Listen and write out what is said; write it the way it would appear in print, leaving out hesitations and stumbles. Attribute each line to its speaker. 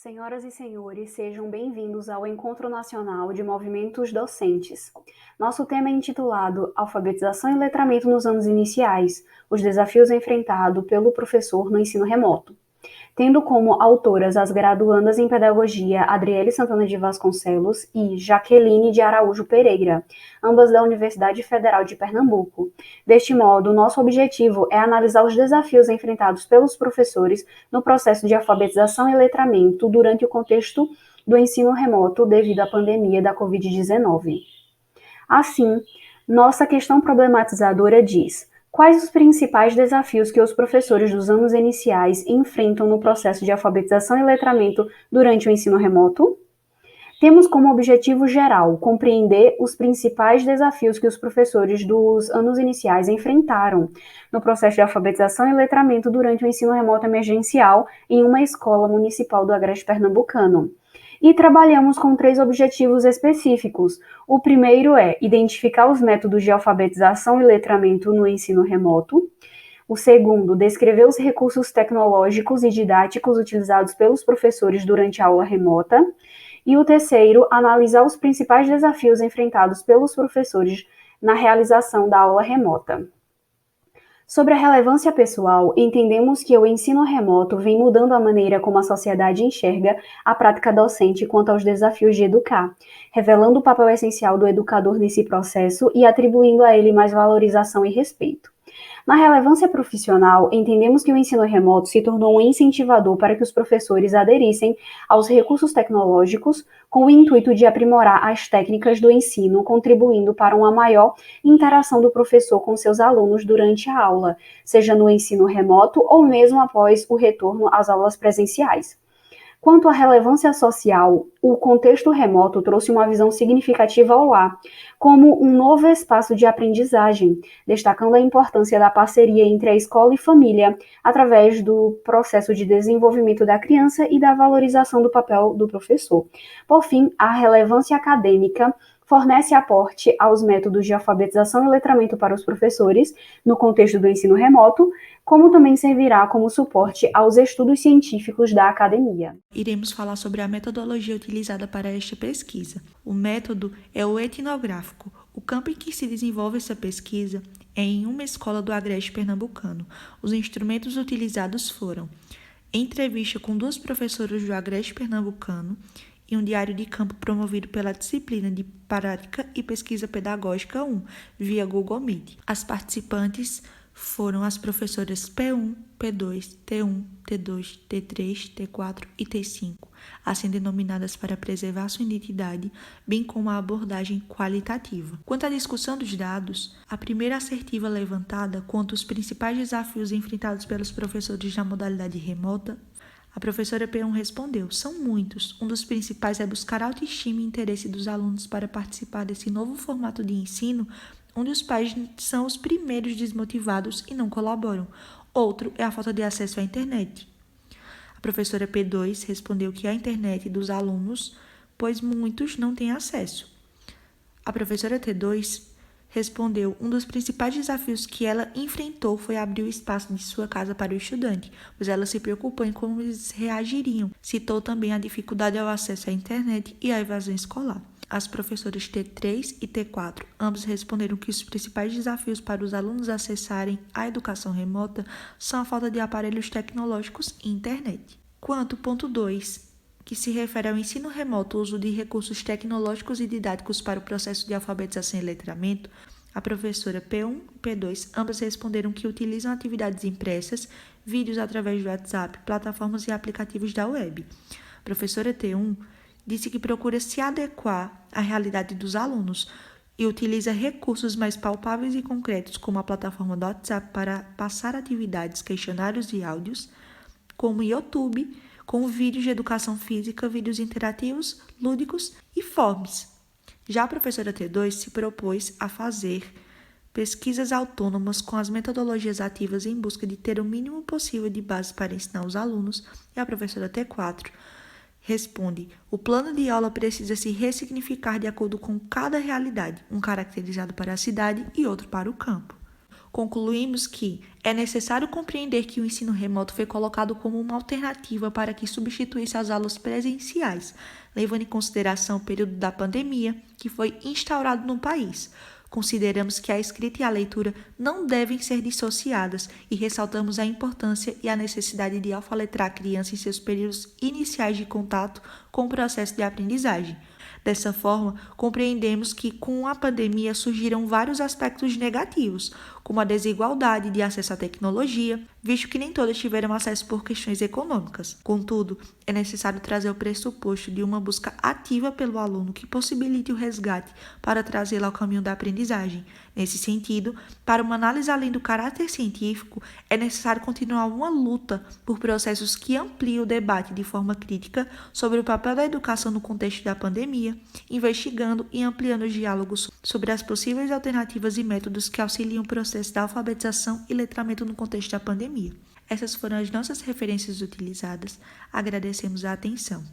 Speaker 1: Senhoras e senhores, sejam bem-vindos ao Encontro Nacional de Movimentos Docentes. Nosso tema é intitulado Alfabetização e Letramento nos Anos Iniciais, os desafios enfrentados pelo professor no ensino remoto, tendo como autoras as graduandas em Pedagogia Adriele Santana de Vasconcelos e Jaqueline de Araújo Pereira, ambas da Universidade Federal de Pernambuco. Deste modo, nosso objetivo é analisar os desafios enfrentados pelos professores no processo de alfabetização e letramento durante o contexto do ensino remoto devido à pandemia da Covid-19. Assim, nossa questão problematizadora diz: quais os principais desafios que os professores dos anos iniciais enfrentam no processo de alfabetização e letramento durante o ensino remoto? Temos como objetivo geral compreender os principais desafios que os professores dos anos iniciais enfrentaram no processo de alfabetização e letramento durante o ensino remoto emergencial em uma escola municipal do Agreste Pernambucano. E trabalhamos com 3 objetivos específicos. O primeiro é identificar os métodos de alfabetização e letramento no ensino remoto. O segundo, descrever os recursos tecnológicos e didáticos utilizados pelos professores durante a aula remota. E o terceiro, analisar os principais desafios enfrentados pelos professores na realização da aula remota. Sobre a relevância pessoal, entendemos que o ensino remoto vem mudando a maneira como a sociedade enxerga a prática docente quanto aos desafios de educar, revelando o papel essencial do educador nesse processo e atribuindo a ele mais valorização e respeito. Na relevância profissional, entendemos que o ensino remoto se tornou um incentivador para que os professores aderissem aos recursos tecnológicos com o intuito de aprimorar as técnicas do ensino, contribuindo para uma maior interação do professor com seus alunos durante a aula, seja no ensino remoto ou mesmo após o retorno às aulas presenciais. Quanto à relevância social, o contexto remoto trouxe uma visão significativa ao lar, como um novo espaço de aprendizagem, destacando a importância da parceria entre a escola e família, através do processo de desenvolvimento da criança e da valorização do papel do professor. Por fim, a relevância acadêmica fornece aporte aos métodos de alfabetização e letramento para os professores, no contexto do ensino remoto, como também servirá como suporte aos estudos científicos da academia.
Speaker 2: Iremos falar sobre a metodologia utilizada para esta pesquisa. O método é o etnográfico. O campo em que se desenvolve essa pesquisa é em uma escola do Agreste Pernambucano. Os instrumentos utilizados foram entrevista com 2 professoras do Agreste Pernambucano e um diário de campo promovido pela disciplina de Prática e Pesquisa Pedagógica 1, via Google Meet. As participantes foram as professoras P1, P2, T1, T2, T3, T4 e T5, assim denominadas para preservar sua identidade, bem como a abordagem qualitativa. Quanto à discussão dos dados, a primeira assertiva levantada quanto aos principais desafios enfrentados pelos professores na modalidade remota, a professora P1 respondeu: são muitos. Um dos principais é buscar a autoestima e interesse dos alunos para participar desse novo formato de ensino, onde os pais são os primeiros desmotivados e não colaboram. Outro é a falta de acesso à internet. A professora P2 respondeu que a internet dos alunos, pois muitos não têm acesso. A professora T2 respondeu: um dos principais desafios que ela enfrentou foi abrir o espaço de sua casa para o estudante, pois ela se preocupou em como eles reagiriam. Citou também a dificuldade ao acesso à internet e à evasão escolar. As professoras T3 e T4 ambos responderam que os principais desafios para os alunos acessarem a educação remota são a falta de aparelhos tecnológicos e internet. Quanto ao ponto 2, que se refere ao ensino remoto, o uso de recursos tecnológicos e didáticos para o processo de alfabetização e letramento, a professora P1 e P2 ambas responderam que utilizam atividades impressas, vídeos através do WhatsApp, plataformas e aplicativos da web. A professora T1 disse que procura se adequar à realidade dos alunos e utiliza recursos mais palpáveis e concretos, como a plataforma do WhatsApp para passar atividades, questionários e áudios, como o YouTube, com vídeos de educação física, vídeos interativos, lúdicos e forms. Já a professora T2 se propôs a fazer pesquisas autônomas com as metodologias ativas em busca de ter o mínimo possível de base para ensinar os alunos, e a professora T4 responde: o plano de aula precisa se ressignificar de acordo com cada realidade, um caracterizado para a cidade e outro para o campo. Concluímos que é necessário compreender que o ensino remoto foi colocado como uma alternativa para que substituísse as aulas presenciais, levando em consideração o período da pandemia que foi instaurado no país. Consideramos que a escrita e a leitura não devem ser dissociadas e ressaltamos a importância e a necessidade de alfaletrar a criança em seus períodos iniciais de contato com o processo de aprendizagem. Dessa forma, compreendemos que com a pandemia surgiram vários aspectos negativos, como a desigualdade de acesso à tecnologia, visto que nem todas tiveram acesso por questões econômicas. Contudo, é necessário trazer o pressuposto de uma busca ativa pelo aluno que possibilite o resgate para trazê-lo ao caminho da aprendizagem. Nesse sentido, para uma análise além do caráter científico, é necessário continuar uma luta por processos que ampliem o debate de forma crítica sobre o papel da educação no contexto da pandemia, investigando e ampliando os diálogos sobre as possíveis alternativas e métodos que auxiliam o processo da alfabetização e letramento no contexto da pandemia. Essas foram as nossas referências utilizadas. Agradecemos a atenção.